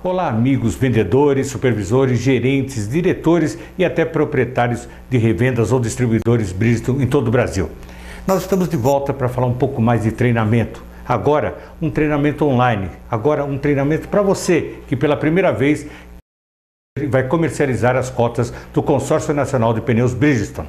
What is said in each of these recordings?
Olá, amigos vendedores, supervisores, gerentes, diretores e até proprietários de revendas ou distribuidores Bridgestone em todo o Brasil. Nós estamos de volta para falar um pouco mais de treinamento. Agora, um treinamento online. Agora, um treinamento para você que pela primeira vez vai comercializar as cotas do Consórcio Nacional de Pneus Bridgestone.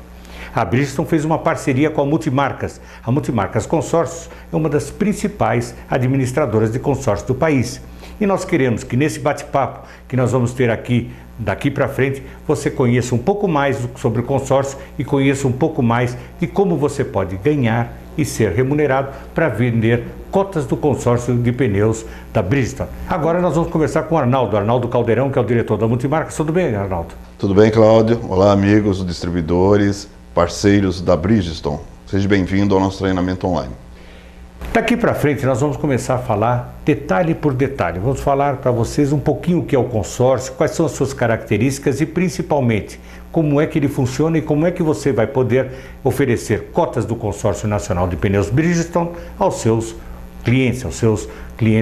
A Bridgestone fez uma parceria com a Multimarcas. A Multimarcas Consórcios é uma das principais administradoras de consórcios do país. E nós queremos que nesse bate-papo que nós vamos ter aqui, daqui para frente, você conheça um pouco mais sobre o consórcio e conheça um pouco mais de como você pode ganhar e ser remunerado para vender cotas do consórcio de pneus da Bridgestone. Agora nós vamos conversar com o Arnaldo Caldeirão, que é o diretor da Multimarcas. Tudo bem, Arnaldo? Tudo bem, Cláudio. Olá, amigos, distribuidores, parceiros da Bridgestone. Seja bem-vindo ao nosso treinamento online. Daqui para frente nós vamos começar a falar detalhe por detalhe. Vamos falar para vocês um pouquinho o que é o consórcio, quais são as suas características e principalmente como é que ele funciona e como é que você vai poder oferecer cotas do Consórcio Nacional de Pneus Bridgestone aos seus clientes,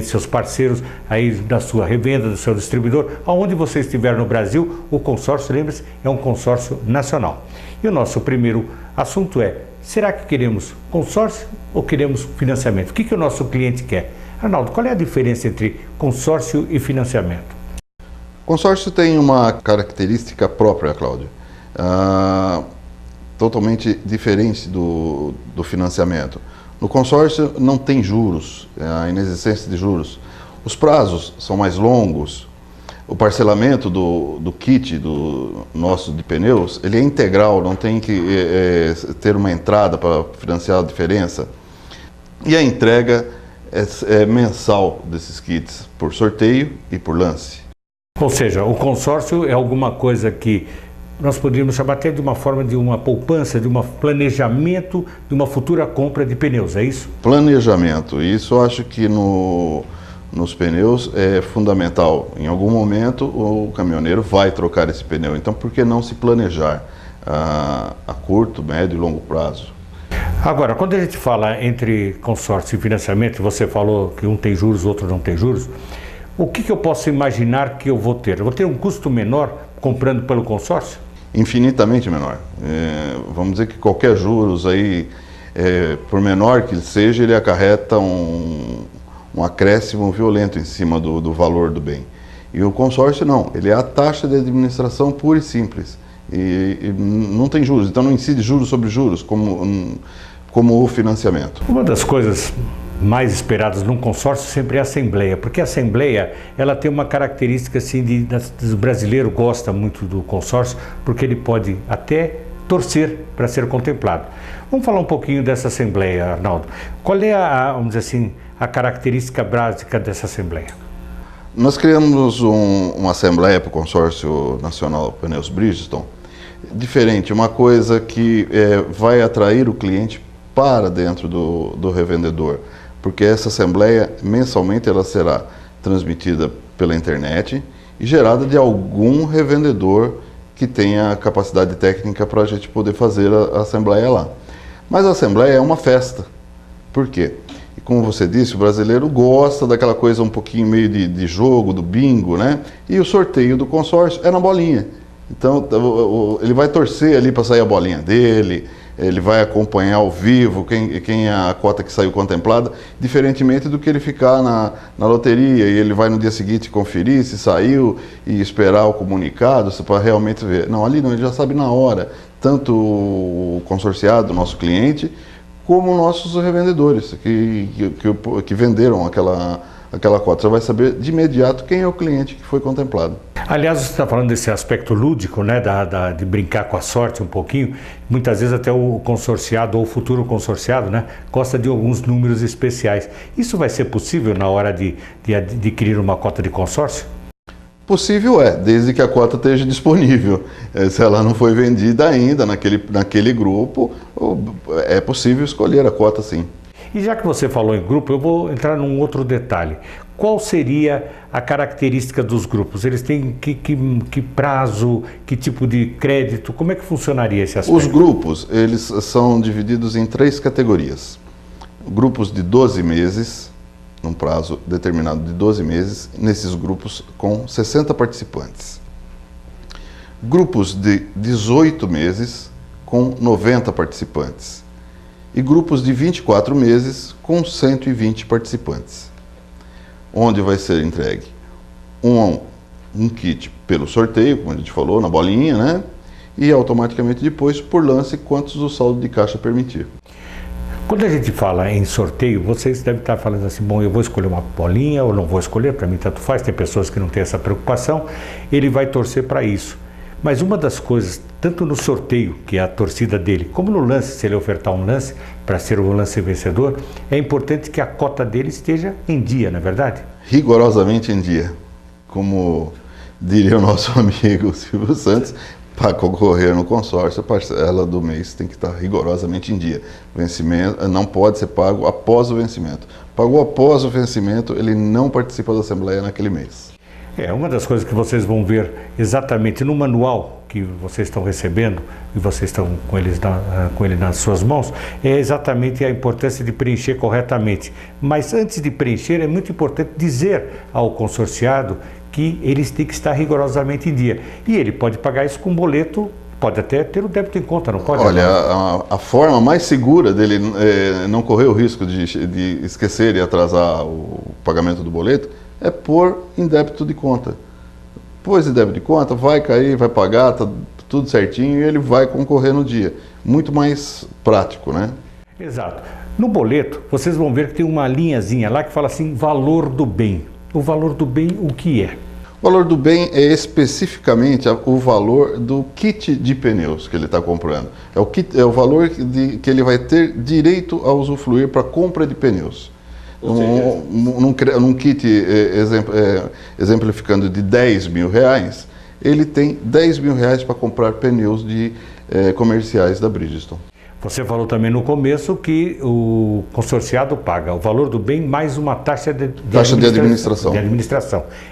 seus parceiros aí da sua revenda, do seu distribuidor, aonde você estiver no Brasil. O consórcio, lembre-se, é um consórcio nacional. E o nosso primeiro assunto é: será que queremos consórcio ou queremos financiamento? O que o nosso cliente quer? Arnaldo, qual é a diferença entre consórcio e financiamento? Consórcio tem uma característica própria, Cláudio, totalmente diferente do financiamento. No consórcio não tem juros, a inexistência de juros. Os prazos são mais longos. O parcelamento do kit do nosso de pneus, ele é integral, não tem que ter uma entrada para financiar a diferença. E a entrega é mensal desses kits, por sorteio e por lance. Ou seja, o consórcio é alguma coisa que nós poderíamos chamar até de uma forma de uma poupança, de um planejamento de uma futura compra de pneus, é isso? Planejamento, isso eu acho que nos pneus é fundamental. Em algum momento o caminhoneiro vai trocar esse pneu, então por que não se planejar a curto, médio e longo prazo? Agora, quando a gente fala entre consórcio e financiamento, você falou que um tem juros, outro não tem juros, o que eu posso imaginar que eu vou ter? Eu vou ter um custo menor comprando pelo consórcio? Infinitamente menor. Vamos dizer que qualquer juros aí, por menor que ele seja, ele acarreta um acréscimo violento em cima do valor do bem. E o consórcio não, ele é a taxa de administração pura e simples. E não tem juros, então não incide juros sobre juros, como o financiamento. Uma das coisas mais esperadas num consórcio sempre é a assembleia, porque a assembleia ela tem uma característica assim o brasileiro gosta muito do consórcio, porque ele pode até torcer para ser contemplado. Vamos falar um pouquinho dessa assembleia, Arnaldo. Qual é vamos dizer assim, a característica básica dessa assembleia? Nós criamos uma assembleia para o Consórcio Nacional Pneus Bridgestone, diferente, uma coisa que vai atrair o cliente para dentro do revendedor, porque essa assembleia mensalmente ela será transmitida pela internet e gerada de algum revendedor que tenha capacidade técnica para a gente poder fazer a assembleia lá. Mas a assembleia é uma festa. Por quê? E como você disse, o brasileiro gosta daquela coisa um pouquinho meio de jogo, do bingo, né? E o sorteio do consórcio é na bolinha. Então ele vai torcer ali para sair a bolinha dele, ele vai acompanhar ao vivo quem é a cota que saiu contemplada, diferentemente do que ele ficar na loteria e ele vai no dia seguinte conferir se saiu e esperar o comunicado para realmente ver. Não, ali não, ele já sabe na hora, tanto o consorciado, nosso cliente, como nossos revendedores que venderam aquela cota. Você vai saber de imediato quem é o cliente que foi contemplado. Aliás, você está falando desse aspecto lúdico, né, de brincar com a sorte um pouquinho. Muitas vezes até o consorciado ou o futuro consorciado, né, gosta de alguns números especiais. Isso vai ser possível na hora de adquirir uma cota de consórcio? Possível desde que a cota esteja disponível. Se ela não foi vendida ainda naquele grupo, é possível escolher a cota, sim. E já que você falou em grupo, eu vou entrar num outro detalhe. Qual seria a característica dos grupos? Eles têm que prazo, que tipo de crédito? Como é que funcionaria esse aspecto? Os grupos, eles são divididos em 3 categorias. Grupos de 12 meses, num prazo determinado de 12 meses, nesses grupos com 60 participantes. Grupos de 18 meses com 90 participantes. E grupos de 24 meses com 120 participantes. Onde vai ser entregue um kit pelo sorteio, como a gente falou, na bolinha, né? E automaticamente depois por lance, quantos o saldo de caixa permitir. Quando a gente fala em sorteio, vocês devem estar falando assim, bom, eu vou escolher uma bolinha ou não vou escolher, para mim tanto faz, tem pessoas que não têm essa preocupação, ele vai torcer para isso. Mas uma das coisas, tanto no sorteio, que é a torcida dele, como no lance, se ele ofertar um lance para ser o lance vencedor, é importante que a cota dele esteja em dia, não é verdade? Rigorosamente em dia. Como diria o nosso amigo Silvio Santos, para concorrer no consórcio, a parcela do mês tem que estar rigorosamente em dia. O vencimento não pode ser pago após o vencimento. Pagou após o vencimento, ele não participa da Assembleia naquele mês. Uma das coisas que vocês vão ver exatamente no manual que vocês estão recebendo e vocês estão com ele nas suas mãos, é exatamente a importância de preencher corretamente. Mas antes de preencher, é muito importante dizer ao consorciado que eles têm que estar rigorosamente em dia. E ele pode pagar isso com boleto, pode até ter o débito em conta, não pode? Olha, a forma mais segura dele não correr o risco de esquecer e atrasar o pagamento do boleto é pôr em débito de conta. Pôs em débito de conta, vai cair, vai pagar, tá tudo certinho e ele vai concorrer no dia. Muito mais prático, né? Exato. No boleto, vocês vão ver que tem uma linhazinha lá que fala assim, valor do bem. O valor do bem, o que é? O valor do bem é especificamente o valor do kit de pneus que ele está comprando. É o valor que ele vai ter direito a usufruir para compra de pneus. Num kit exemplificando de 10 mil reais, ele tem 10 mil reais para comprar pneus comerciais da Bridgestone. Você falou também no começo que o consorciado paga o valor do bem mais uma taxa de administração.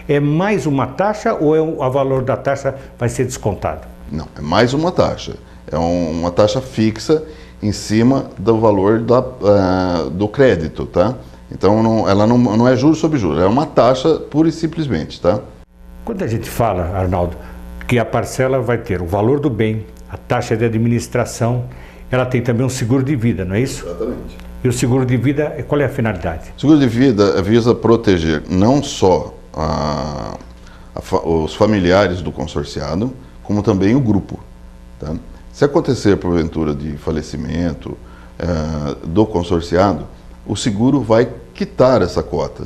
É mais uma taxa ou o valor da taxa vai ser descontado? Não, é mais uma taxa. É uma taxa fixa em cima do valor do crédito, tá? Então ela não é juros sobre juros, é uma taxa pura e simplesmente, tá? Quando a gente fala, Arnaldo, que a parcela vai ter o valor do bem, a taxa de administração, ela tem também um seguro de vida, não é isso? Exatamente. E o seguro de vida, qual é a finalidade? O seguro de vida visa proteger não só os familiares do consorciado, como também o grupo. Tá? Se acontecer, porventura, de falecimento do consorciado, o seguro vai quitar essa cota.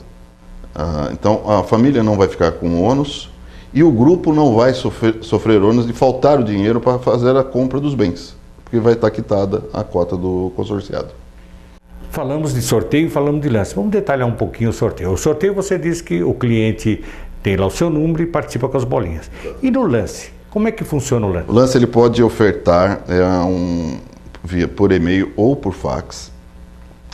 Então, a família não vai ficar com ônus e o grupo não vai sofrer ônus de faltar o dinheiro para fazer a compra dos bens, porque vai estar quitada a cota do consorciado. Falamos de sorteio e falamos de lance. Vamos detalhar um pouquinho o sorteio. O sorteio, você disse que o cliente tem lá o seu número e participa com as bolinhas. E no lance, como é que funciona o lance? O lance ele pode ofertar por e-mail ou por fax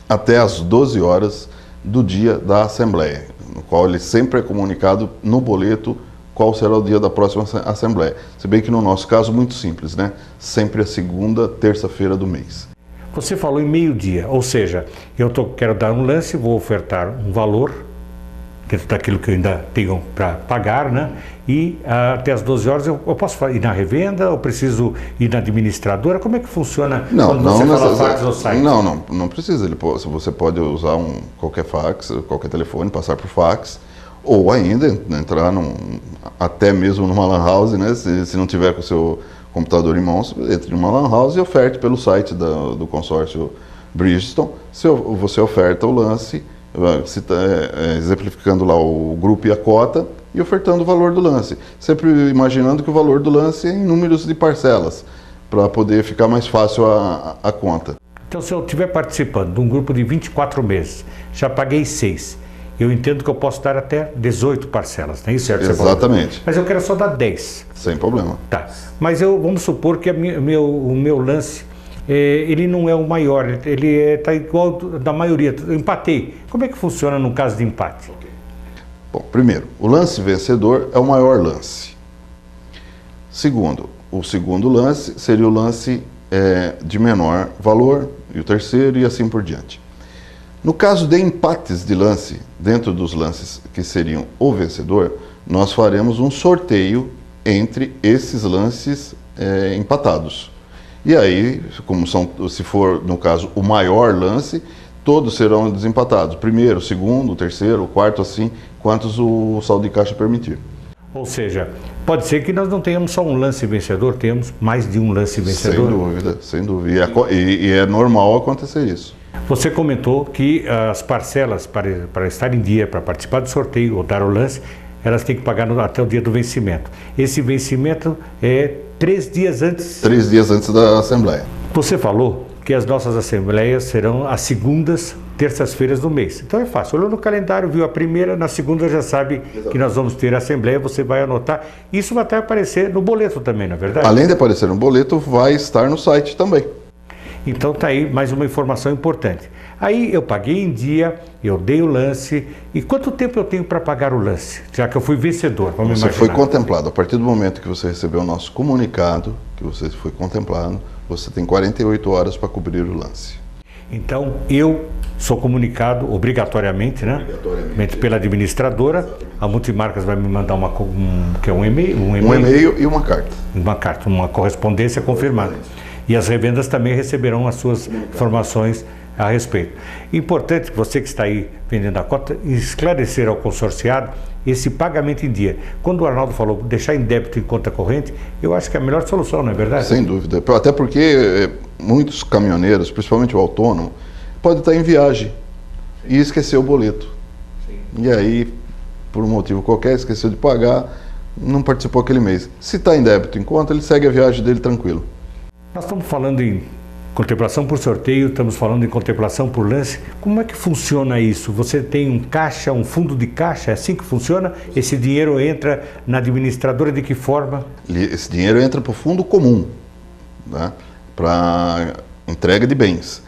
até às 12 horas do dia da Assembleia, no qual ele sempre é comunicado no boleto qual será o dia da próxima Assembleia. Se bem que no nosso caso, muito simples, né? Sempre a segunda terça-feira do mês. Você falou em meio-dia, ou seja, quero dar um lance, vou ofertar um valor, dentro daquilo que eu ainda tenho para pagar, né? E até as 12 horas eu posso ir na revenda, ou preciso ir na administradora? Como é que funciona quando você fala fax ou site? Não precisa. Você pode usar qualquer fax, qualquer telefone, passar por fax, ou ainda entrar até mesmo numa lan house, né? Se não tiver com o seu computador em mãos, entre numa lan house e oferte pelo site do consórcio Bridgestone. Você oferta o lance, exemplificando lá o grupo e a cota e ofertando o valor do lance. Sempre imaginando que o valor do lance é em números de parcelas, para poder ficar mais fácil a conta. Então, se eu estiver participando de um grupo de 24 meses, já paguei 6, eu entendo que eu posso dar até 18 parcelas, não é isso, certo? Exatamente. Mas eu quero só dar 10. Sem problema. Tá. Mas vamos supor que o meu lance, ele não é o maior, ele está igual da maioria, eu empatei. Como é que funciona no caso de empate? Bom, primeiro, o lance vencedor é o maior lance. Segundo, o segundo lance seria o lance de menor valor, e o terceiro e assim por diante. No caso de empates de lance, dentro dos lances que seriam o vencedor, nós faremos um sorteio entre esses lances empatados. E aí, como se for, no caso, o maior lance, todos serão desempatados. Primeiro, segundo, terceiro, quarto, assim, quantos o saldo de caixa permitir. Ou seja, pode ser que nós não tenhamos só um lance vencedor, temos mais de um lance vencedor. Sem dúvida, sem dúvida. E é normal acontecer isso. Você comentou que as parcelas para estar em dia, para participar do sorteio ou dar o lance, elas têm que pagar até o dia do vencimento. Esse vencimento é 3 dias antes. 3 dias antes da Assembleia. Você falou que as nossas assembleias serão às segundas, terças-feiras do mês. Então é fácil. Olhou no calendário, viu a primeira, na segunda já sabe que nós vamos ter a assembleia, você vai anotar. Isso vai até aparecer no boleto também, não é verdade? Além de aparecer no boleto, vai estar no site também. Então tá aí mais uma informação importante. Aí eu paguei em dia, eu dei o lance. E quanto tempo eu tenho para pagar o lance? Já que eu fui vencedor, vamos imaginar. Você foi contemplado. A partir do momento que você recebeu o nosso comunicado, que você foi contemplado, você tem 48 horas para cobrir o lance. Então eu sou comunicado obrigatoriamente, né? Obrigatoriamente. Pela administradora. A Multimarcas vai me mandar um e-mail? Um e-mail e uma carta. Uma carta, uma correspondência confirmada. E as revendas também receberão as suas informações a respeito. Importante, você que está aí vendendo a cota, esclarecer ao consorciado esse pagamento em dia. Quando o Arnaldo falou deixar em débito em conta corrente, eu acho que é a melhor solução, não é verdade? Sem dúvida. Até porque muitos caminhoneiros, principalmente o autônomo, pode estar em viagem e esquecer o boleto. Sim. E aí, por um motivo qualquer, esqueceu de pagar, não participou aquele mês. Se está em débito em conta, ele segue a viagem dele tranquilo. Nós estamos falando em contemplação por sorteio, estamos falando em contemplação por lance. Como é que funciona isso? Você tem um caixa, um fundo de caixa, é assim que funciona? Esse dinheiro entra na administradora de que forma? Esse dinheiro entra para o fundo comum, né? Para entrega de bens.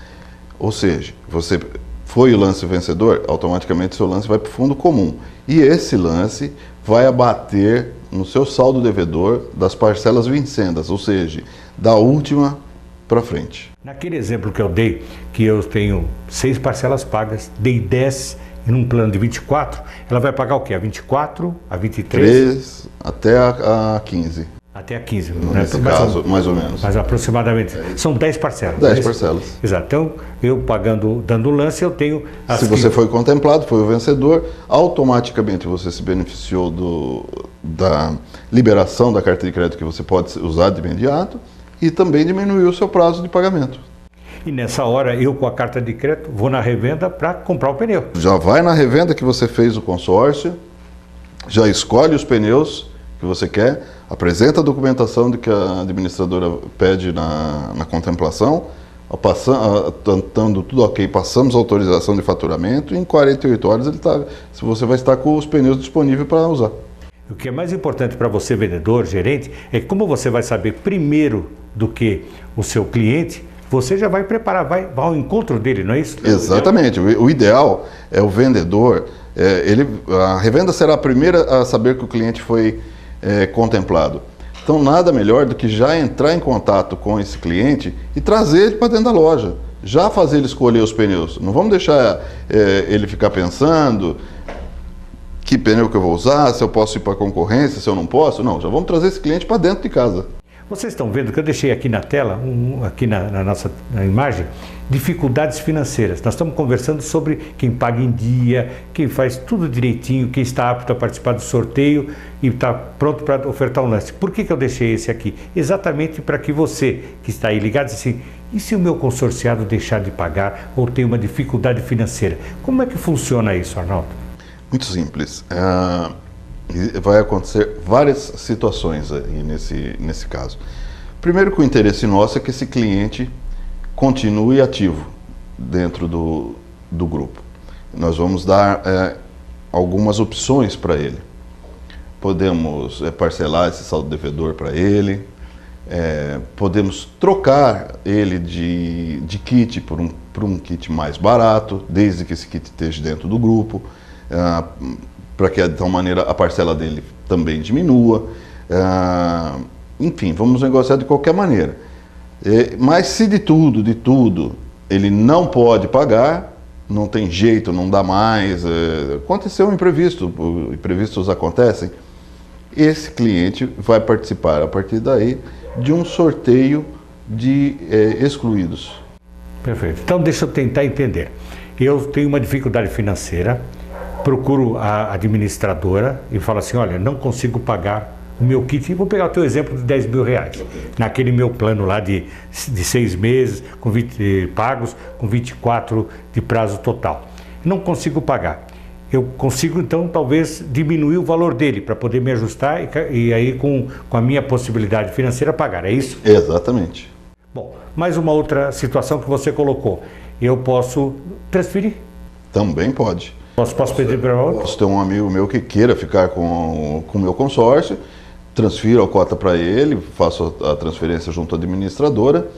Ou seja, você foi o lance vencedor, automaticamente seu lance vai para o fundo comum. E esse lance vai abater no seu saldo devedor das parcelas vincendas, ou seja, da última para frente. Naquele exemplo que eu dei, que eu tenho 6 parcelas pagas, dei 10 em um plano de 24, ela vai pagar o quê? A 24, a 23? 3 até a 15. Até a 15, nesse caso, mais ou menos. Mas aproximadamente. São 10 parcelas. 10 parcelas. Exato. Então, eu pagando, dando lance, eu tenho... Se você foi contemplado, foi o vencedor, automaticamente você se beneficiou da liberação da carta de crédito que você pode usar de imediato e também diminuiu o seu prazo de pagamento. E nessa hora, eu com a carta de crédito, vou na revenda para comprar o pneu. Já vai na revenda que você fez o consórcio, já escolhe os pneus que você quer, apresenta a documentação de que a administradora pede na contemplação, estando tudo ok, passamos a autorização de faturamento e em 48 horas você vai estar com os pneus disponíveis para usar. O que é mais importante para você, vendedor, gerente, é como você vai saber primeiro do que o seu cliente, você já vai preparar, vai ao encontro dele, não é isso? Exatamente. O ideal é o vendedor, a revenda será a primeira a saber que o cliente foi contemplado. Então, nada melhor do que já entrar em contato com esse cliente e trazer ele para dentro da loja. Já fazer ele escolher os pneus. Não vamos deixar ele ficar pensando que pneu que eu vou usar, se eu posso ir para a concorrência, se eu não posso. Não, já vamos trazer esse cliente para dentro de casa. Vocês estão vendo que eu deixei aqui na tela, aqui na nossa imagem, dificuldades financeiras. Nós estamos conversando sobre quem paga em dia, quem faz tudo direitinho, quem está apto a participar do sorteio e está pronto para ofertar um lance. Por que eu deixei esse aqui? Exatamente para que você que está aí ligado, assim, e se o meu consorciado deixar de pagar ou tem uma dificuldade financeira? Como é que funciona isso, Arnaldo? Muito simples. Vai acontecer várias situações aí nesse caso. Primeiro que o interesse nosso é que esse cliente continue ativo dentro do grupo. Nós vamos dar algumas opções para ele. Podemos parcelar esse saldo devedor para ele, podemos trocar ele de kit por um kit mais barato, desde que esse kit esteja dentro do grupo, para que de tal maneira a parcela dele também diminua. Enfim, vamos negociar de qualquer maneira. Mas se de tudo ele não pode pagar, não tem jeito, não dá mais, aconteceu um imprevisto, imprevistos acontecem, esse cliente vai participar, a partir daí, de um sorteio de excluídos. Perfeito. Então, deixa eu tentar entender. Eu tenho uma dificuldade financeira, procuro a administradora e falo assim, olha, não consigo pagar o meu kit. E vou pegar o teu exemplo de 10 mil reais. Naquele meu plano lá de 6 meses, com 20 pagos, com 24 de prazo total. Não consigo pagar. Eu consigo, então, talvez diminuir o valor dele para poder me ajustar e aí com a minha possibilidade financeira pagar, é isso? Exatamente. Bom, mais uma outra situação que você colocou. Eu posso transferir? Também pode. Posso pedir para outro? Posso ter um amigo meu que queira ficar com o meu consórcio, transfiro a cota para ele, faço a transferência junto à administradora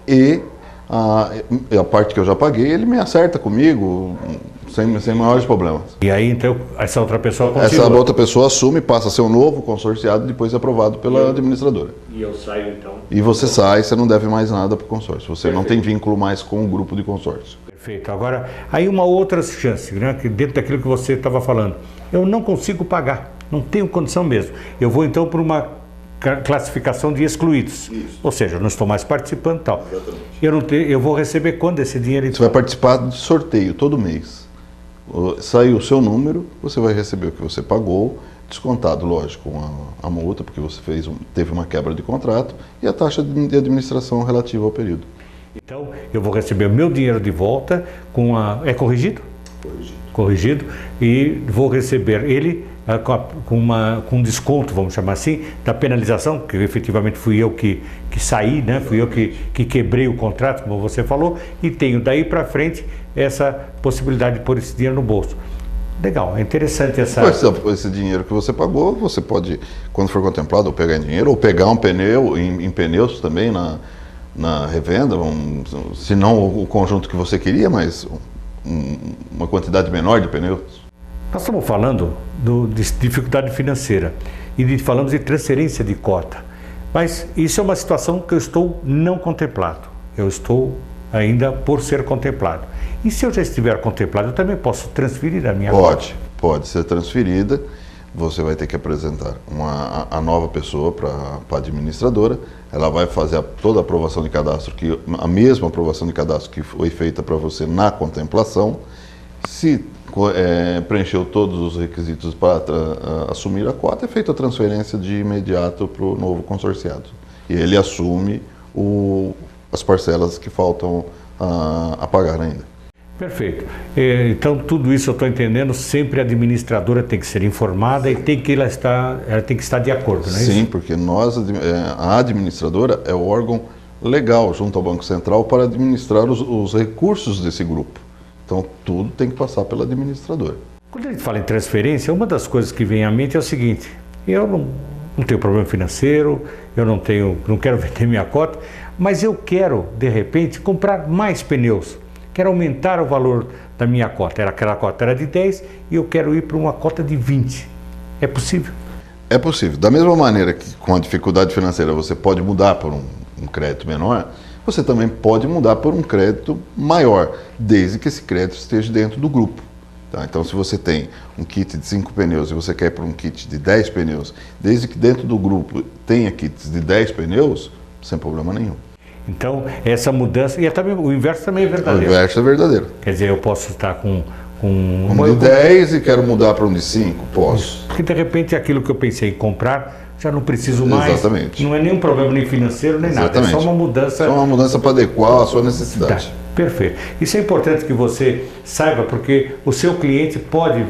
e a parte que eu já paguei, ele me acerta comigo sem maiores problemas. E aí, então, essa outra pessoa continua? Essa outra pessoa assume, passa a ser um novo consorciado, depois é aprovado pela administradora. E eu saio, então? E você sai, você não deve mais nada para o consórcio. Você Perfeito. Não tem vínculo mais com o grupo de consórcio. Perfeito. Agora, aí uma outra chance, né, que dentro daquilo que você estava falando. Eu não consigo pagar, não tenho condição mesmo. Eu vou, então, para uma classificação de excluídos. Isso. Ou seja, eu não estou mais participando e tal. Eu vou receber quando esse dinheiro? Então? Você vai participar de sorteio todo mês. Saiu o seu número, você vai receber o que você pagou, descontado, lógico, a multa, porque você teve uma quebra de contrato, e a taxa de administração relativa ao período. Então, eu vou receber o meu dinheiro de volta com É corrigido? Corrigido. E vou receber ele com um desconto, vamos chamar assim, da penalização, que efetivamente fui eu que saí, né? Fui eu que quebrei o contrato, como você falou, e tenho daí para frente essa possibilidade de pôr esse dinheiro no bolso. Legal, é interessante essa... Esse dinheiro que você pagou, você pode, quando for contemplado, ou pegar em dinheiro, ou pegar um pneu, em pneus também na revenda, se não o conjunto que você queria, mas uma quantidade menor de pneus. Nós estamos falando de dificuldade financeira e falamos de transferência de cota, mas isso é uma situação que eu estou não contemplado, eu estou ainda por ser contemplado. E se eu já estiver contemplado, eu também posso transferir a minha cota? Pode ser transferida, você vai ter que apresentar a nova pessoa para a administradora, ela vai fazer toda a aprovação de cadastro, a mesma aprovação de cadastro que foi feita para você na contemplação. Se preencheu todos os requisitos para assumir a cota, é feita a transferência de imediato para o novo consorciado. E ele assume as parcelas que faltam a pagar ainda. Perfeito. Então, tudo isso eu estou entendendo, sempre a administradora tem que ser informada e ela tem que estar de acordo, não é isso? Sim, porque a administradora é o órgão legal junto ao Banco Central para administrar os recursos desse grupo. Então, tudo tem que passar pela administradora. Quando a gente fala em transferência, uma das coisas que vem à mente é o seguinte, eu não tenho problema financeiro, eu não quero vender minha cota, mas eu quero, de repente, comprar mais pneus. Quero aumentar o valor da minha cota. Aquela cota era de 10 e eu quero ir para uma cota de 20. É possível? É possível. Da mesma maneira que com a dificuldade financeira você pode mudar por um crédito menor, você também pode mudar por um crédito maior, desde que esse crédito esteja dentro do grupo. Tá? Então, se você tem um kit de 5 pneus e você quer ir para um kit de 10 pneus, desde que dentro do grupo tenha kits de 10 pneus, sem problema nenhum. Então, essa mudança, e o inverso também é verdadeiro. O inverso é verdadeiro. Quer dizer, eu posso estar com um de 10 e quero mudar para um de 5, posso. Porque de repente aquilo que eu pensei em comprar, já não preciso mais. Exatamente. Não é nenhum problema nem financeiro, nem Exatamente. nada. É só uma mudança. Só uma mudança para adequar a sua necessidade. Tá, perfeito. Isso é importante que você saiba, porque o seu cliente pode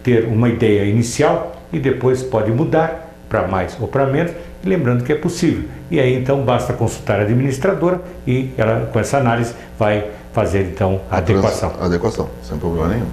ter uma ideia inicial e depois pode mudar para mais ou para menos, lembrando que é possível. E aí então basta consultar a administradora e ela, com essa análise, vai fazer então a adequação. Adequação, sem problema nenhum.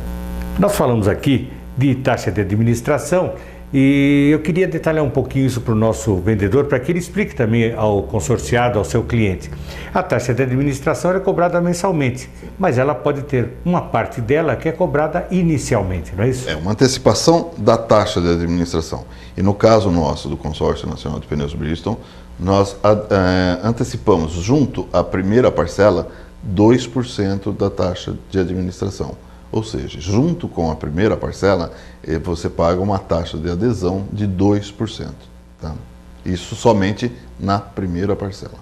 Nós falamos aqui de taxa de administração e eu queria detalhar um pouquinho isso para o nosso vendedor, para que ele explique também ao consorciado, ao seu cliente. A taxa de administração é cobrada mensalmente, mas ela pode ter uma parte dela que é cobrada inicialmente, não é isso? É uma antecipação da taxa de administração. E no caso nosso, do Consórcio Nacional de Pneus Bridgestone, nós antecipamos junto à primeira parcela 2% da taxa de administração. Ou seja, junto com a primeira parcela, você paga uma taxa de adesão de 2%. Tá? Isso somente na primeira parcela.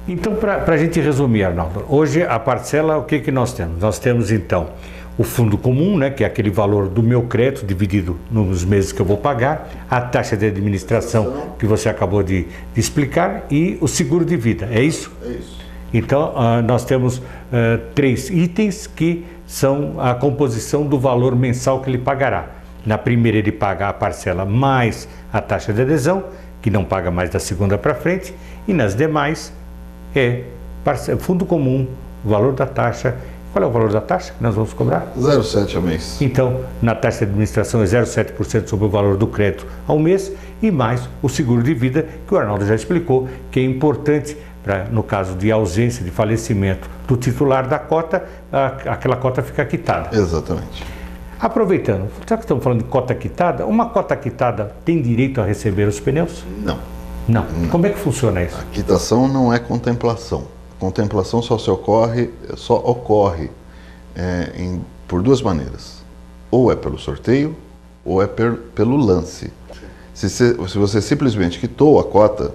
Então, para a gente resumir, Arnaldo, hoje a parcela, o que nós temos? Nós temos, então, o fundo comum, né, que é aquele valor do meu crédito dividido nos meses que eu vou pagar, a taxa de administração que você acabou de explicar e o seguro de vida, é isso? É isso. Então, nós temos 3 itens que são a composição do valor mensal que ele pagará. Na primeira ele paga a parcela mais a taxa de adesão, que não paga mais da segunda para frente, e nas demais é fundo comum, o valor da taxa. Qual é o valor da taxa que nós vamos cobrar? 0,7 ao mês. Então, na taxa de administração é 0,7% sobre o valor do crédito ao mês e mais o seguro de vida, que o Arnaldo já explicou, que é importante para, no caso de ausência, de falecimento do titular da cota, aquela cota fica quitada. Exatamente. Aproveitando, já que estamos falando de cota quitada, uma cota quitada tem direito a receber os pneus? Não. Não. Como é que funciona isso? A quitação não é contemplação. Contemplação só ocorre por 2 maneiras. Ou é pelo sorteio, ou é pelo lance. Se você simplesmente quitou a cota,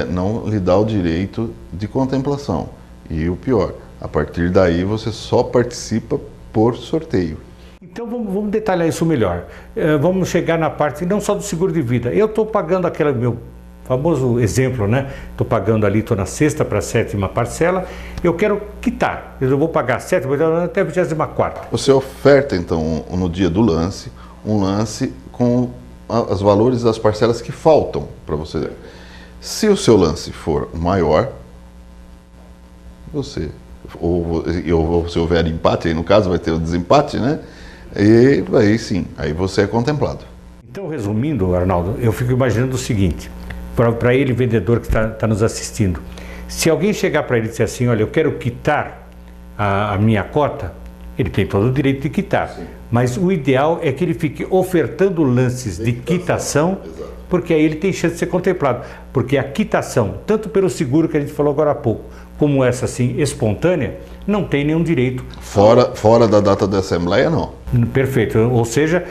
não lhe dá o direito de contemplação. E o pior, a partir daí você só participa por sorteio. Então vamos detalhar isso melhor. Vamos chegar na parte não só do seguro de vida. Eu estou pagando aquele meu famoso exemplo, né? Estou pagando ali, estou na 6ª para a 7ª parcela, eu quero quitar, eu vou pagar a 7ª até a 24ª. Você oferta então no dia do lance, um lance com os valores das parcelas que faltam para você. Se o seu lance for maior, ou se houver empate, aí no caso vai ter o desempate, né? E aí sim, aí você é contemplado. Então, resumindo, Arnaldo, eu fico imaginando o seguinte, para ele, vendedor que está nos assistindo, se alguém chegar para ele e disser assim, olha, eu quero quitar a minha cota, ele tem todo o direito de quitar, sim. Mas o ideal é que ele fique ofertando lances de quitação, porque aí ele tem chance de ser contemplado, porque a quitação, tanto pelo seguro que a gente falou agora há pouco, como essa assim, espontânea, não tem nenhum direito. Fora da data da assembleia, não. Perfeito, ou seja,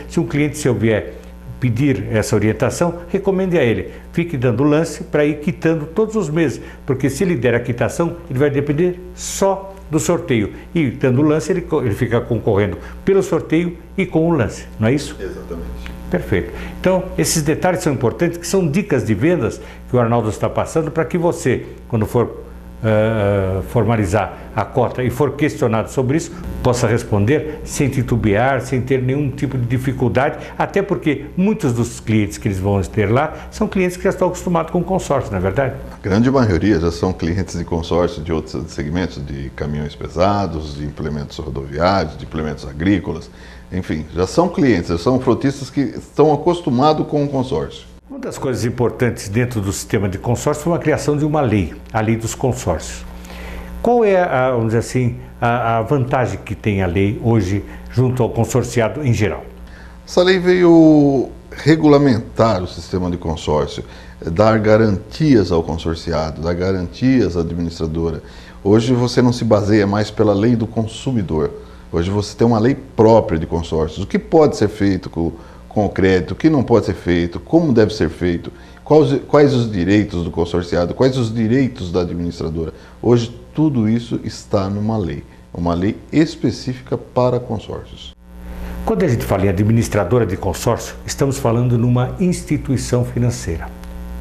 se um cliente seu vier pedir essa orientação, recomende a ele, fique dando lance para ir quitando todos os meses, porque se ele der a quitação, ele vai depender só do sorteio, e dando lance ele fica concorrendo pelo sorteio e com o lance, não é isso? Exatamente. Perfeito. Então, esses detalhes são importantes, que são dicas de vendas que o Arnaldo está passando para que você, quando for formalizar a cota e for questionado sobre isso, possa responder sem titubear, sem ter nenhum tipo de dificuldade, até porque muitos dos clientes que eles vão ter lá são clientes que já estão acostumados com o consórcio, não é verdade? A grande maioria já são clientes de consórcio de outros segmentos, de caminhões pesados, de implementos rodoviários, de implementos agrícolas, enfim, já são clientes, já são frotistas que estão acostumados com o consórcio. Uma das coisas importantes dentro do sistema de consórcio foi a criação de uma lei, a lei dos consórcios. Qual é, vamos dizer assim, a vantagem que tem a lei hoje junto ao consorciado em geral? Essa lei veio regulamentar o sistema de consórcio, dar garantias ao consorciado, dar garantias à administradora. Hoje você não se baseia mais pela lei do consumidor. Hoje você tem uma lei própria de consórcios. O que pode ser feito com o crédito, o que não pode ser feito, como deve ser feito, quais os direitos do consorciado, quais os direitos da administradora. Hoje tudo isso está numa lei, uma lei específica para consórcios. Quando a gente fala em administradora de consórcio, estamos falando numa instituição financeira.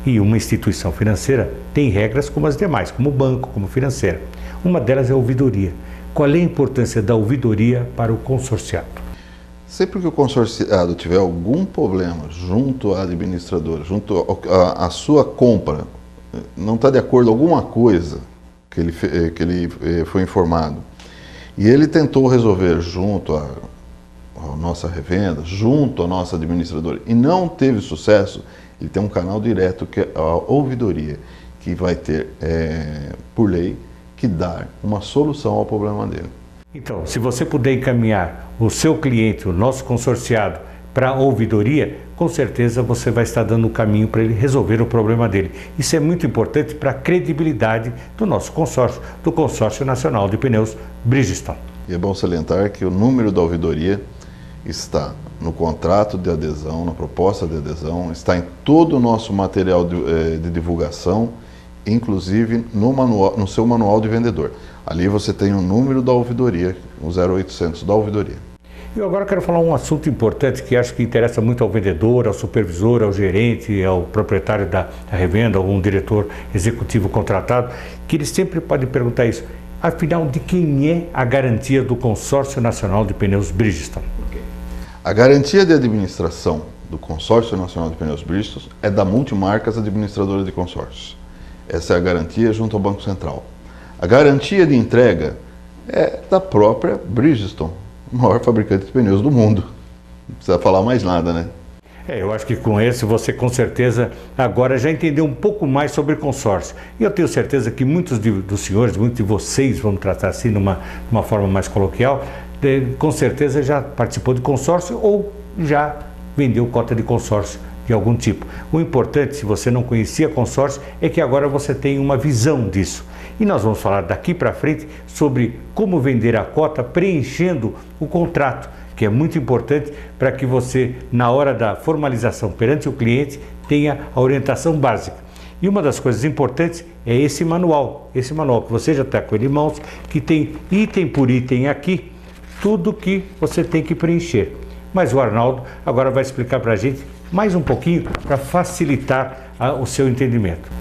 E uma instituição financeira tem regras como as demais, como banco, como financeira. Uma delas é a ouvidoria. Qual é a importância da ouvidoria para o consorciado? Sempre que o consorciado tiver algum problema junto à administradora, junto à sua compra, não está de acordo com alguma coisa que ele foi informado, e ele tentou resolver junto à nossa revenda, junto à nossa administradora, e não teve sucesso, ele tem um canal direto que é a ouvidoria, que vai ter, por lei, que dar uma solução ao problema dele. Então, se você puder encaminhar o seu cliente, o nosso consorciado, para a ouvidoria, com certeza você vai estar dando um caminho para ele resolver o problema dele. Isso é muito importante para a credibilidade do nosso consórcio, do Consórcio Nacional de Pneus Bridgestone. E é bom salientar que o número da ouvidoria está no contrato de adesão, na proposta de adesão, está em todo o nosso material de divulgação, inclusive no seu manual de vendedor. Ali você tem o número da ouvidoria, o 0800 da ouvidoria. Eu agora quero falar um assunto importante que acho que interessa muito ao vendedor, ao supervisor, ao gerente, ao proprietário da revenda, ou um diretor executivo contratado, que eles sempre podem perguntar isso. Afinal, de quem é a garantia do Consórcio Nacional de Pneus Bridgestone? A garantia de administração do Consórcio Nacional de Pneus Bridgestone é da Multimarcas Administradora de Consórcios. Essa é a garantia junto ao Banco Central. A garantia de entrega é da própria Bridgestone, o maior fabricante de pneus do mundo. Não precisa falar mais nada, né? Eu acho que com esse você com certeza agora já entendeu um pouco mais sobre consórcio. E eu tenho certeza que muitos dos senhores, muitos de vocês, vamos tratar assim numa forma mais coloquial, com certeza já participou de consórcio ou já vendeu cota de consórcio de algum tipo. O importante, se você não conhecia consórcio, é que agora você tem uma visão disso. E nós vamos falar daqui para frente sobre como vender a cota preenchendo o contrato, que é muito importante para que você, na hora da formalização perante o cliente, tenha a orientação básica. E uma das coisas importantes é esse manual que você já está com ele em mãos, que tem item por item aqui, tudo que você tem que preencher. Mas o Arnaldo agora vai explicar para a gente mais um pouquinho para facilitar o seu entendimento.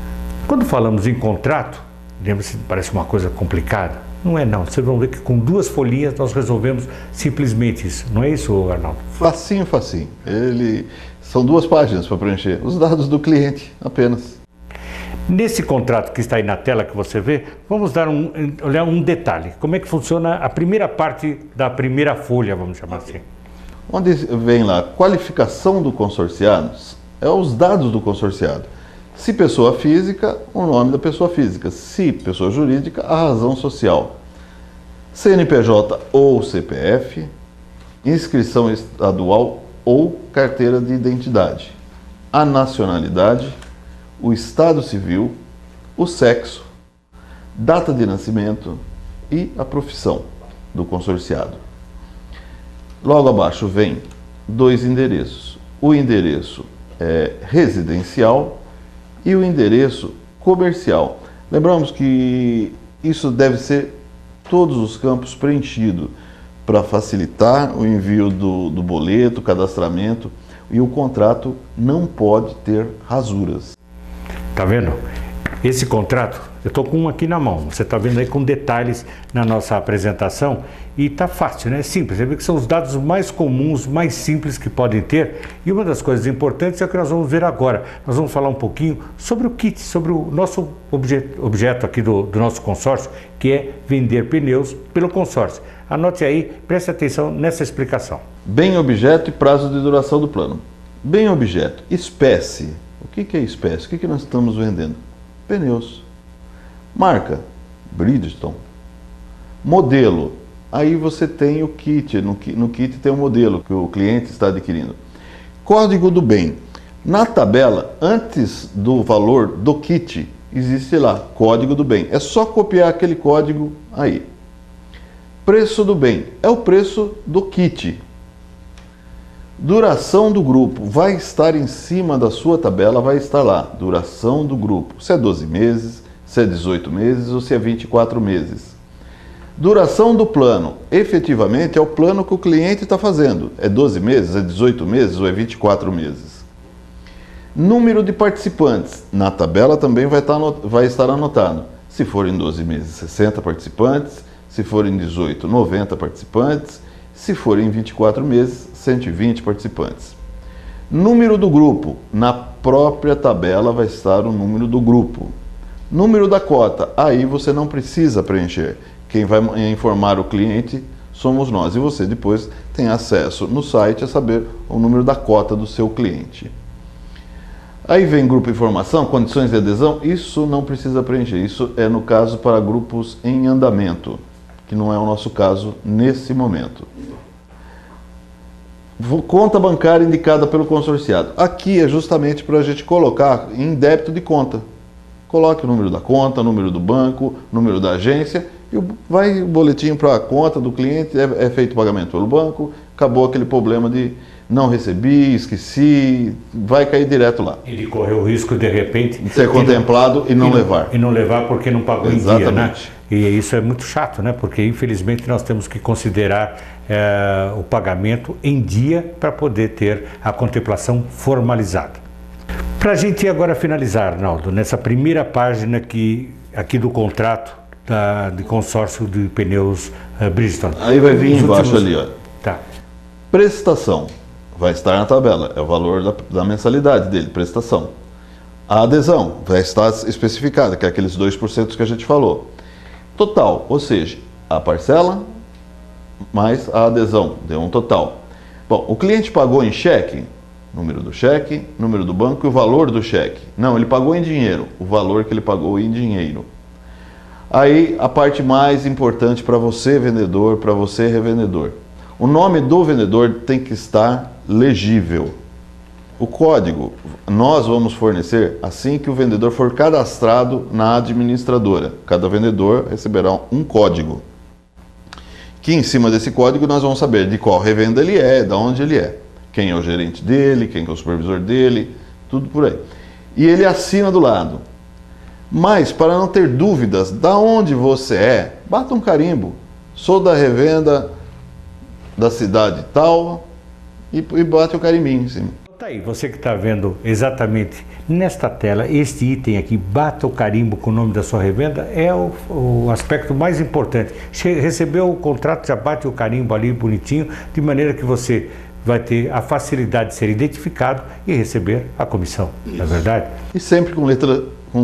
Quando falamos em contrato, lembra-se, parece uma coisa complicada? Não é não, vocês vão ver que com 2 folhinhas nós resolvemos simplesmente isso, não é isso, Arnaldo? Facinho. São 2 páginas para preencher, os dados do cliente apenas. Nesse contrato que está aí na tela que você vê, vamos olhar um detalhe. Como é que funciona a primeira parte da primeira folha, vamos chamar assim? Onde vem lá, qualificação do consorciado, é os dados do consorciado. Se pessoa física, o nome da pessoa física. Se pessoa jurídica, a razão social. CNPJ ou CPF, inscrição estadual ou carteira de identidade. A nacionalidade, o estado civil, o sexo, data de nascimento e a profissão do consorciado. Logo abaixo vem 2 endereços. O endereço residencial e o endereço comercial. Lembramos que isso deve ser todos os campos preenchidos para facilitar o envio do boleto, cadastramento, e o contrato não pode ter rasuras. Tá vendo? Esse contrato, eu estou com um aqui na mão, você está vendo aí com detalhes na nossa apresentação e tá fácil, né? Simples, você vê que são os dados mais comuns, mais simples que podem ter, e uma das coisas importantes é o que nós vamos ver agora. Nós vamos falar um pouquinho sobre o kit, sobre o nosso objeto aqui do nosso consórcio, que é vender pneus pelo consórcio. Anote aí, preste atenção nessa explicação. Bem objeto e prazo de duração do plano. Bem objeto, espécie. O que é espécie? O que nós estamos vendendo? Pneus. Marca, Bridgestone. Modelo, aí você tem o kit, no kit tem o modelo que o cliente está adquirindo. Código do bem, na tabela, antes do valor do kit, existe lá, código do bem. É só copiar aquele código aí. Preço do bem, é o preço do kit. Duração do grupo, vai estar em cima da sua tabela, vai estar lá, duração do grupo, se é 12 meses, se é 18 meses ou se é 24 meses. Duração do plano, efetivamente é o plano que o cliente está fazendo, é 12 meses, é 18 meses ou é 24 meses. Número de participantes, na tabela também vai estar anotado, se forem 12 meses, 60 participantes, se forem 18, 90 participantes, se forem 24 meses, 120 participantes. Número do grupo, na própria tabela vai estar o número do grupo. Número da cota, aí você não precisa preencher. Quem vai informar o cliente somos nós e você depois tem acesso no site a saber o número da cota do seu cliente. Aí vem grupo informação, condições de adesão, isso não precisa preencher, isso é no caso para grupos em andamento, que não é o nosso caso nesse momento. Conta bancária indicada pelo consorciado. Aqui é justamente para a gente colocar em débito de conta. Coloque o número da conta, o número do banco, o número da agência e vai o boletim para a conta do cliente, é feito o pagamento pelo banco, acabou aquele problema de não recebi, esqueci, vai cair direto lá. Ele correu o risco, de repente, de ser contemplado e não levar. E não levar porque não pagou Exatamente. em dia, né? E isso é muito chato, né? Porque, infelizmente, nós temos que considerar o pagamento em dia para poder ter a contemplação formalizada. Para a gente agora finalizar, Arnaldo, nessa primeira página aqui do contrato de consórcio de pneus Bridgestone. Aí vai vir embaixo ali, ó. Tá. Prestação. Vai estar na tabela, é o valor da mensalidade dele, prestação. A adesão vai estar especificada, que é aqueles 2% que a gente falou. Total, ou seja, a parcela mais a adesão, deu um total. Bom, o cliente pagou em cheque, número do cheque, número do banco e o valor do cheque. Não, ele pagou em dinheiro, o valor que ele pagou em dinheiro. Aí, a parte mais importante para você, vendedor, para você, revendedor. O nome do vendedor tem que estar legível. O código nós vamos fornecer assim que o vendedor for cadastrado na administradora. Cada vendedor receberá um código. Que em cima desse código nós vamos saber de qual revenda ele é, de onde ele é. Quem é o gerente dele, quem é o supervisor dele, tudo por aí. E ele assina do lado. Mas, para não ter dúvidas de onde você é, bata um carimbo. Sou da revenda da cidade tal e bate o carimbinho em cima. Tá aí, você que está vendo exatamente nesta tela, este item aqui, bata o carimbo com o nome da sua revenda, é o aspecto mais importante. Recebeu o contrato, já bate o carimbo ali bonitinho, de maneira que você vai ter a facilidade de ser identificado e receber a comissão, não é verdade? E sempre com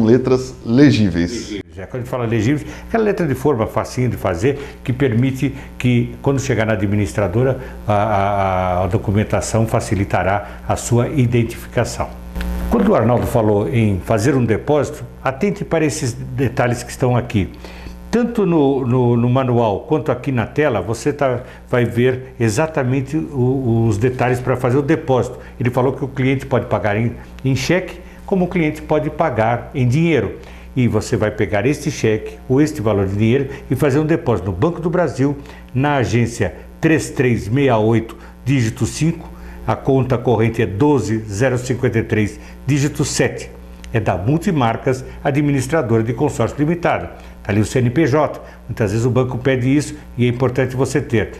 letras legíveis. Quando a gente fala legíveis, aquela letra de forma facinho de fazer, que permite que, quando chegar na administradora, a documentação facilitará a sua identificação. Quando o Arnaldo falou em fazer um depósito, atente para esses detalhes que estão aqui. Tanto no manual quanto aqui na tela, você vai ver exatamente os detalhes para fazer o depósito. Ele falou que o cliente pode pagar em cheque, como o cliente pode pagar em dinheiro. E você vai pegar este cheque ou este valor de dinheiro e fazer um depósito no Banco do Brasil, na agência 3368, dígito 5, a conta corrente é 12053, dígito 7. É da Multimarcas Administradora de Consórcio Limitada. Está ali o CNPJ, muitas vezes o banco pede isso e é importante você ter.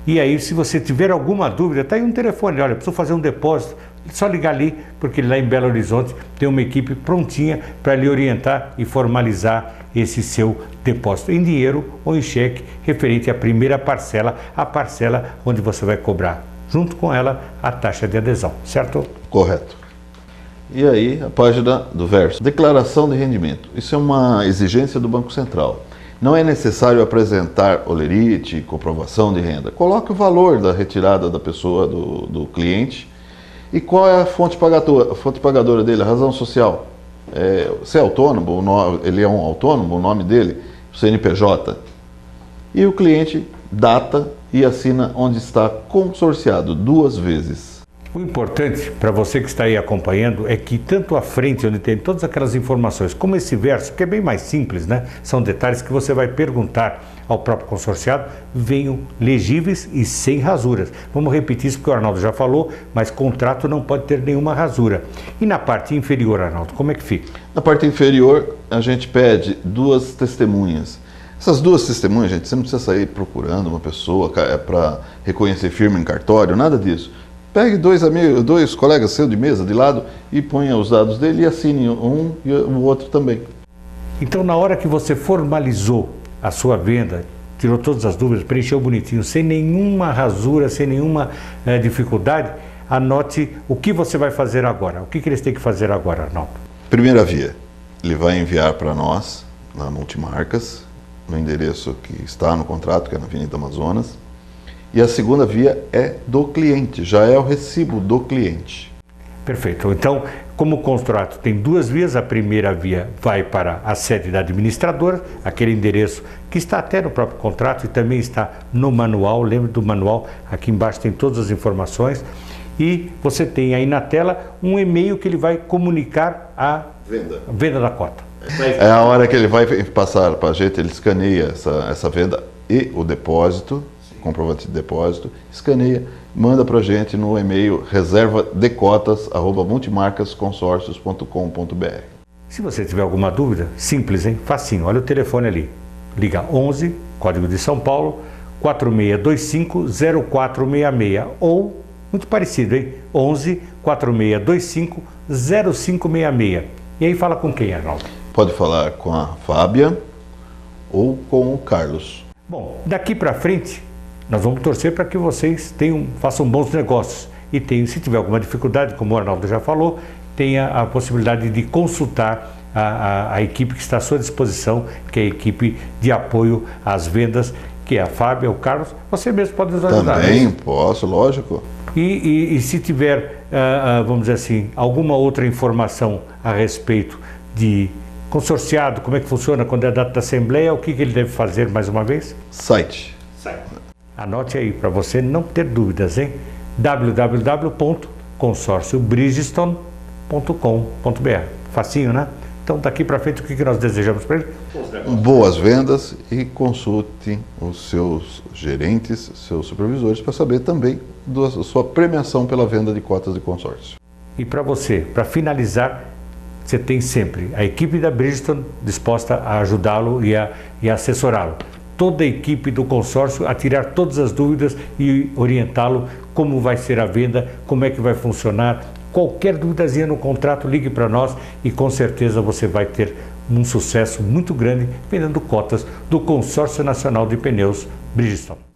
E aí, se você tiver alguma dúvida, está aí um telefone, olha, preciso fazer um depósito, só ligar ali, porque lá em Belo Horizonte tem uma equipe prontinha para lhe orientar e formalizar esse seu depósito em dinheiro ou em cheque, referente à primeira parcela, a parcela onde você vai cobrar, junto com ela, a taxa de adesão, certo? Correto. E aí, a página do verso. Declaração de rendimento. Isso é uma exigência do Banco Central. Não é necessário apresentar holerite, comprovação de renda. Coloque o valor da retirada da pessoa, do cliente, e qual é a fonte pagadora dele, a razão social. Se é autônomo, ele é um autônomo, o nome dele, o CNPJ. E o cliente data e assina onde está consorciado 2 vezes. O importante para você que está aí acompanhando é que tanto à frente, onde tem todas aquelas informações, como esse verso, que é bem mais simples, né? São detalhes que você vai perguntar ao próprio consorciado, venham legíveis e sem rasuras. Vamos repetir isso porque o Arnaldo já falou, mas contrato não pode ter nenhuma rasura. E na parte inferior, Arnaldo, como é que fica? Na parte inferior, a gente pede 2 testemunhas. Essas 2 testemunhas, gente, você não precisa sair procurando uma pessoa para reconhecer firma em cartório, nada disso. Pegue 2 colegas seus de mesa de lado e ponha os dados dele e assine um e o outro também. Então, na hora que você formalizou a sua venda, tirou todas as dúvidas, preencheu bonitinho, sem nenhuma rasura, sem nenhuma dificuldade, anote o que você vai fazer agora. O que eles têm que fazer agora, Arnaldo? Primeira via, ele vai enviar para nós, na Multimarcas, no endereço que está no contrato, que é na Avenida Amazonas. E a segunda via é do cliente, já é o recibo do cliente. Perfeito. Então, como o contrato tem 2 vias, a primeira via vai para a sede da administradora, aquele endereço que está até no próprio contrato e também está no manual. Lembre do manual, aqui embaixo tem todas as informações. E você tem aí na tela um e-mail que ele vai comunicar a venda da cota. É a hora que ele vai passar para a gente, ele escaneia essa venda e o depósito, comprovante de depósito, escaneia, manda para a gente no e-mail reservadecotas@multimarcasconsórcios.com.br. Se você tiver alguma dúvida, simples, hein? Facinho, olha o telefone ali. Liga 11, código de São Paulo, 4625-0466 ou, muito parecido, hein? 11 4625-0566. E aí fala com quem, Arnaldo? Pode falar com a Fábia ou com o Carlos. Bom, daqui para frente, nós vamos torcer para que vocês façam bons negócios. E se tiver alguma dificuldade, como o Arnaldo já falou, tenha a possibilidade de consultar a equipe que está à sua disposição, que é a equipe de apoio às vendas, que é a Fábia, o Carlos. Você mesmo pode nos ajudar. Também posso, lógico. E se tiver, vamos dizer assim, alguma outra informação a respeito de consorciado, como é que funciona quando é a data da Assembleia, o que ele deve fazer mais uma vez? Site. Anote aí para você não ter dúvidas, hein? www.consorciobridgestone.com.br. Facinho, né? Então, daqui para frente, o que nós desejamos para ele? Boas vendas e consulte os seus gerentes, seus supervisores, para saber também da sua premiação pela venda de cotas de consórcio. E para você, para finalizar, você tem sempre a equipe da Bridgestone disposta a ajudá-lo e a assessorá-lo. Toda a equipe do consórcio a tirar todas as dúvidas e orientá-lo como vai ser a venda, como é que vai funcionar. Qualquer duvidazinha no contrato, ligue para nós e com certeza você vai ter um sucesso muito grande vendendo cotas do Consórcio Nacional de Pneus Bridgestone.